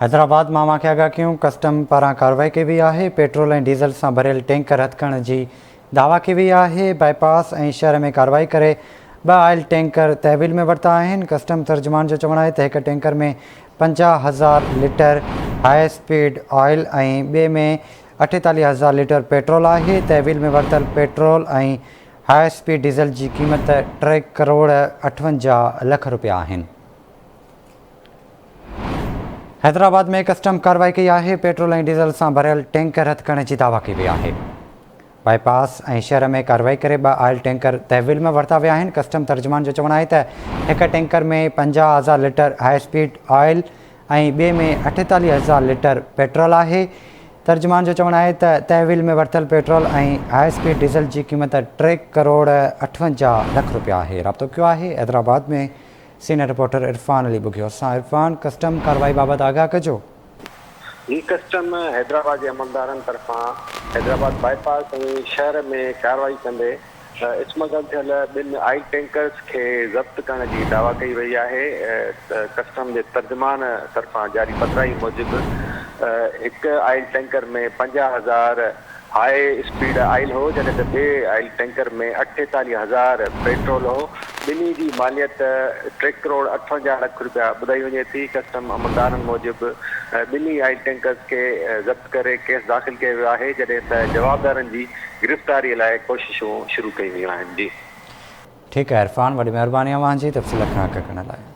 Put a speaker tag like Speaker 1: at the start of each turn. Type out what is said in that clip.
Speaker 1: हैदराबाद मां खे आगाह क्यों कस्टम पारां कार्रवाई की वई आहे। पेट्रोल ऐं डीज़ल सां भरियल टैंकर हथ करण जी दावा की वई आहे। बाईपास ऐं शहर में कार्रवाई करे 2 ऑयल टैंकर तहवील में वरिता आहिनि। कस्टम तर्जुमान जो चवणु आहे त हिक टैंकर में 50,000 लीटर हाई स्पीड ऑयल ऐं ॿिए में 48,000 लीटर पेट्रोल आहे। तहवील में वरितल पेट्रोल ऐं हाई स्पीड डीज़ल जी क़ीमत 3 करोड़ 58 लख रुपया आहिनि। हैदराबाद में कस्टम कार्रवाई कई आहे। पेट्रोल ऐं डीज़ल सां भरियल टैंकर हथ करण जी दावा कई वई आहे। बाईपास ऐं शहर में कार्रवाई करे 2 ऑयल टैंकर तहवील में वरिता विया आहिनि। कस्टम तर्जुमान जो चवणु आहे त हिक टैंकर में 50,000 लीटर हाई स्पीड ऑयल ऐं ॿिए में 48,000 लीटर पेट्रोल आहे। तर्जुमान जो चवणु आहे त तहवील में वरितल पेट्रोल ऐं हाई स्पीड डीज़ल जी क़ीमत 3 करोड़ 58 लख रुपया आहे। राब्तो कयो आहे हैदराबाद में सीनियर रिपोर्टर इरफान अली बुगियो सां। इरफान, कस्टम कार्रवाई बाबति आगाह कजो।
Speaker 2: ही कस्टम हैदराबाद जे अमलदारनि तरफ़ां हैदराबाद बाईपास ऐं शहर में कार्रवाई कंदे इस्मगल थियल 2 ऑयल टैंकर्स खे ज़ब्त करण जी दावा कई वई आहे। कस्टम जे तर्जुमान तरफ़ां जारी पधिराई मूजिबि हिक ऑयल टैंकर में 50,000 हाई स्पीड ऑयल हो, जॾहिं त ॿिए ऑयल टैंकर में 48,000 पेट्रोल हो। ॿिन्ही जी मालियत 3 करोड़ 58 लख रुपया ॿुधाई वञे थी। कस्टम अमलदारनि मूजिबि ॿिन्ही ऑयल टैंकर्स खे ज़ब्त करे केस दाख़िल कयो वियो आहे, जॾहिं त जवाबदारनि जी गिरफ़्तारीअ लाइ कोशिशूं शुरू कई वियूं आहिनि। जी
Speaker 1: ठीकु आहे इरफान, वॾी महिरबानी अव्हां जी तफ़सील खां करण लाइ।